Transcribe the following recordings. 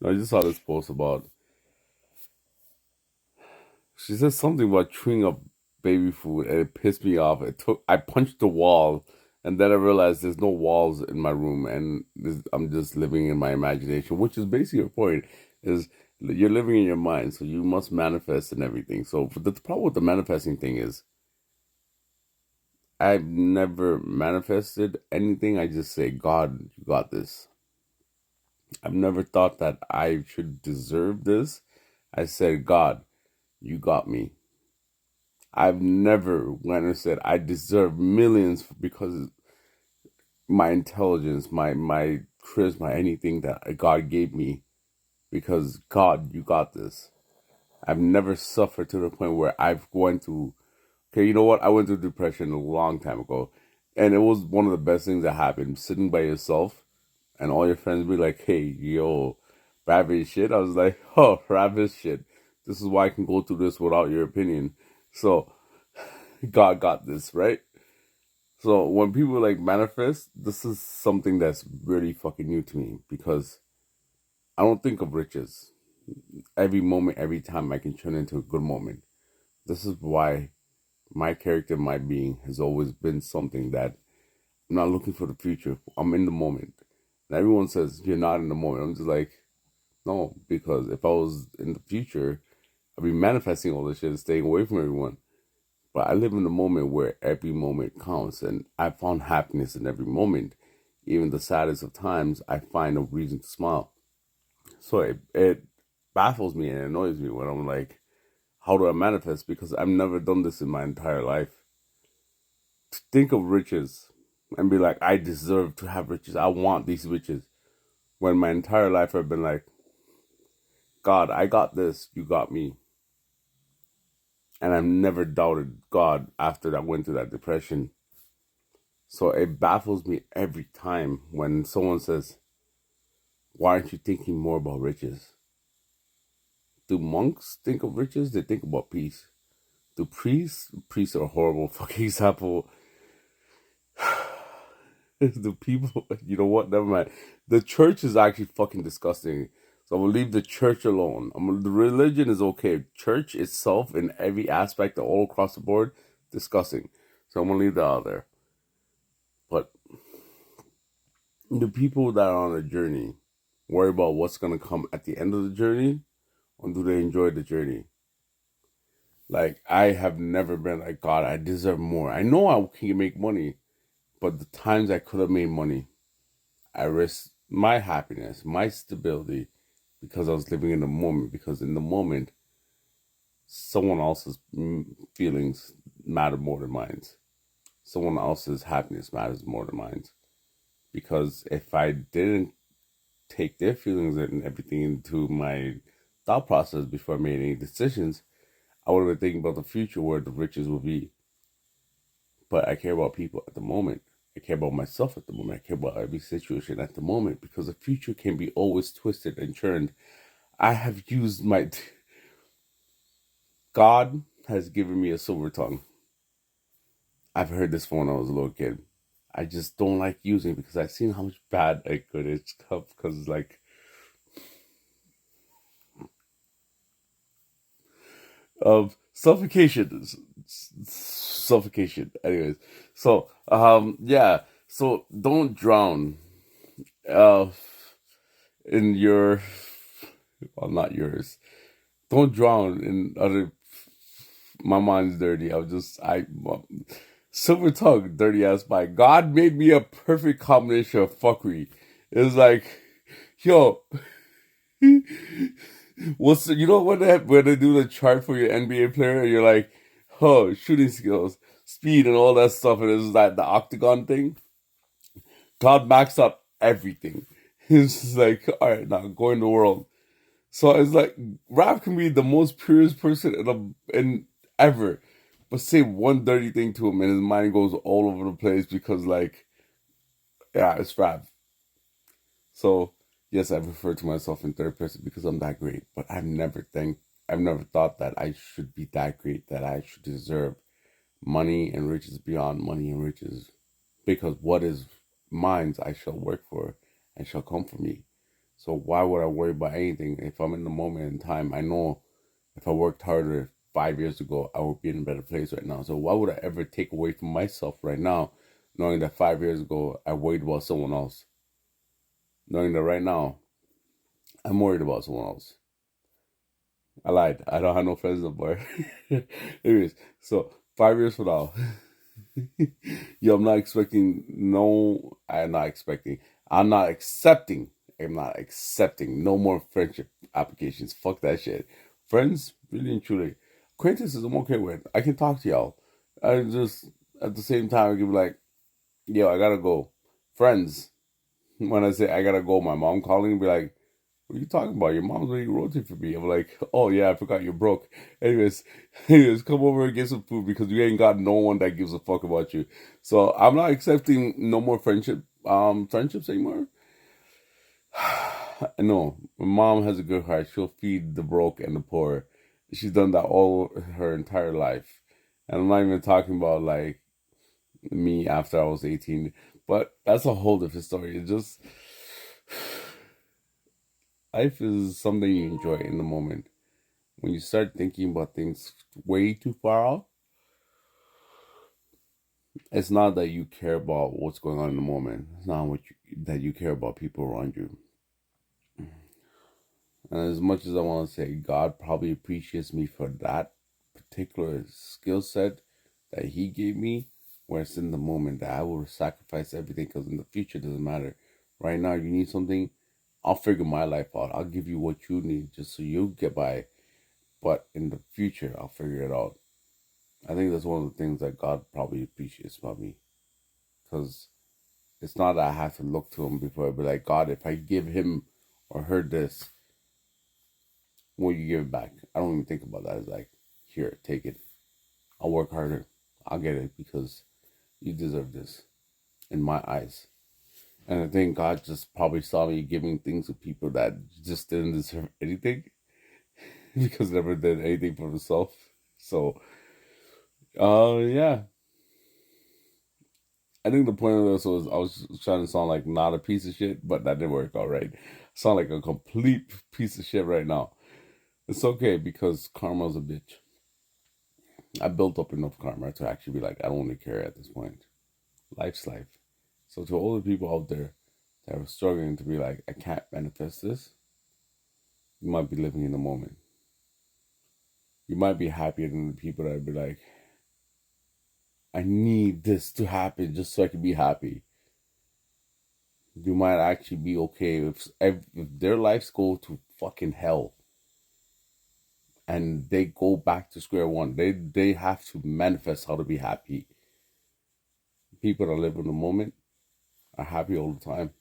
I just saw this post about. She said something about chewing up baby food, and it pissed me off. I punched the wall, and then I realized there's no walls in my room, and I'm just living in my imagination, which is basically your point. Is you're living in your mind, so you must manifest and everything. So the problem with the manifesting thing is, I've never manifested anything. I just say, God, you got this. I've never thought that I should deserve this. I said, God, you got me. I've never went and said I deserve millions because my intelligence, my charisma, anything that God gave me. Because God, you got this. I've never suffered to the point where I've gone to. Okay, you know what? I went through depression a long time ago, and it was one of the best things that happened. Sitting by yourself, and all your friends be like, "Hey, yo, rabbit shit." I was like, "Oh, rabbit shit. This is why I can go through this without your opinion." So God got this, right? So when people like manifest, this is something that's really fucking new to me because I don't think of riches. Every moment, every time I can turn into a good moment. This is why my character, my being has always been something that I'm not looking for the future. I'm in the moment. And everyone says you're not in the moment. I'm just like, no, because if I was in the future, I'd be manifesting all this shit and staying away from everyone. But I live in a moment where every moment counts, and I found happiness in every moment. Even the saddest of times, I find a reason to smile. So it baffles me and annoys me when I'm like, how do I manifest? Because I've never done this in my entire life. To think of riches and be like, I deserve to have riches. I want these riches. When my entire life I've been like, God, I got this. You got me. And I've never doubted God after I went through that depression. So it baffles me every time when someone says, why aren't you thinking more about riches? Do monks think of riches? They think about peace. Do priests are a horrible fucking example. The people, you know what? Never mind. The church is actually fucking disgusting. So I'm gonna leave the church alone. The religion is okay. Church itself, in every aspect, all across the board, disgusting. So I'm gonna leave that out there. But the people that are on a journey worry about what's gonna come at the end of the journey, or do they enjoy the journey? Like I have never been like, God, I deserve more. I know I can make money, but the times I could have made money, I risked my happiness, my stability, because I was living in the moment. Because in the moment, someone else's feelings matter more than mine. Someone else's happiness matters more than mine. Because if I didn't take their feelings and everything into my thought process before I made any decisions, I would have been thinking about the future where the riches will be. But I care about people at the moment. I care about myself at the moment. I care about every situation at the moment because the future can be always twisted and turned. I have used my. God has given me a silver tongue. I've heard this from when I was a little kid. I just don't like using it because I've seen how much bad I could it's tough because like of suffocation. Suffocation. Anyways. So yeah. So don't drown uh in your well not yours. Don't drown in other my mind's dirty. Silver tongue, dirty ass bite. God made me a perfect combination of fuckery. It's like, yo, you know when they do the chart for your NBA player, you're like, oh, shooting skills, speed, and all that stuff, and it's like the octagon thing. God maxed out everything. It's just like, all right, now go in the world. So it's like Rap can be the most purest person in ever, but say one dirty thing to him and his mind goes all over the place because like yeah, it's Rap. So yes, I refer to myself in third person because I'm that great, but I've never thought that I should be that great that I should deserve money and riches beyond money and riches because what is mine I shall work for and shall come for me. So why would I worry about anything if I'm in the moment in time? I know if I worked harder 5 years ago, I would be in a better place right now. So why would I ever take away from myself right now, knowing that 5 years ago I worried about someone else? Knowing that right now I'm worried about someone else. I lied. I don't have no friends no more. Anyways, so 5 years from now, yo, I'm not expecting. No, I'm not expecting. I'm not accepting. I'm not accepting no more friendship applications. Fuck that shit. Friends, really and truly, acquaintances, I'm okay with. I can talk to y'all. I just at the same time, I can be like, yo, I gotta go. Friends, when I say I gotta go, my mom calling and be like, what are you talking about? Your mom's already roasting for me. I'm like, oh yeah, I forgot you're broke. Anyways, anyways, come over and get some food because you ain't got no one that gives a fuck about you. So I'm not accepting no more friendships anymore. No, my mom has a good heart. She'll feed the broke and the poor. She's done that all her entire life. And I'm not even talking about like me after I was 18. But that's a whole different story. It's just life is something you enjoy in the moment. When you start thinking about things way too far out, it's not that you care about what's going on in the moment. It's not that you care about people around you. And as much as I want to say God probably appreciates me for that particular skill set that He gave me, where it's in the moment that I will sacrifice everything because in the future it doesn't matter. Right now, you need something, I'll figure my life out. I'll give you what you need just so you get by. But in the future, I'll figure it out. I think that's one of the things that God probably appreciates about me. Because it's not that I have to look to Him before I be like, God, if I give him or her this, will you give it back? I don't even think about that. It's like, here, take it. I'll work harder. I'll get it because you deserve this in my eyes. And I think God just probably saw me giving things to people that just didn't deserve anything because never did anything for themselves. So, yeah. I think the point of this was I was trying to sound like not a piece of shit, but that didn't work out right. I sound like a complete piece of shit right now. It's okay because karma's a bitch. I built up enough karma to actually be like, I don't really care at this point. Life's life. So to all the people out there that are struggling to be like, I can't manifest this, you might be living in the moment. You might be happier than the people that would be like, I need this to happen just so I can be happy. You might actually be okay if their lives go to fucking hell and they go back to square one. They have to manifest how to be happy. People that live in the moment are happy all the time.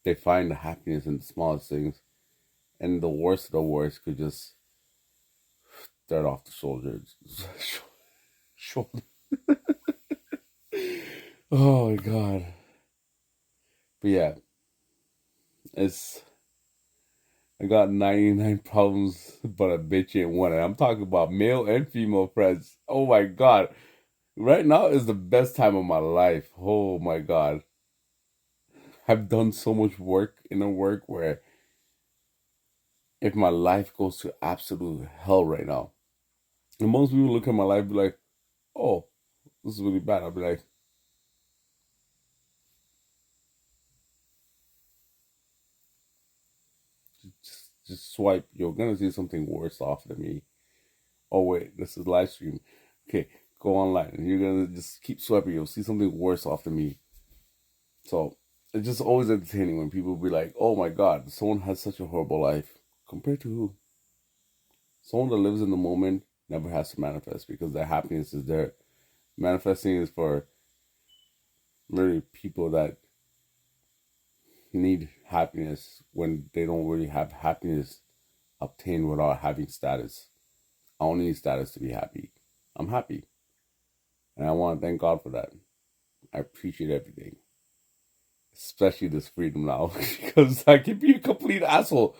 They find the happiness in the smallest things, and the worst of the worst could just start off the shoulders. Shoulder. Oh my god. But yeah, it's I got 99 problems, but a bitch ain't one. And I'm talking about male and female friends. Oh my god. Right now is the best time of my life. Oh my god. I've done so much work in the work where if my life goes to absolute hell right now, and most people look at my life and be like, oh, this is really bad. I'll be like, just swipe. You're gonna see something worse off than me. Oh wait, this is live stream. Okay, go online and you're gonna just keep swiping. You'll see something worse off than me. So it's just always entertaining when people be like, "Oh my God, someone has such a horrible life." Compared to who? Someone that lives in the moment never has to manifest because their happiness is there. Manifesting is for really people that need happiness when they don't really have happiness obtained without having status. I don't need status to be happy. I'm happy. And I want to thank God for that. I appreciate everything. Especially this freedom now. Because I can be a complete asshole.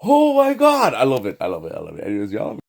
Oh my God. I love it. I love it. I love it. Anyways, y'all.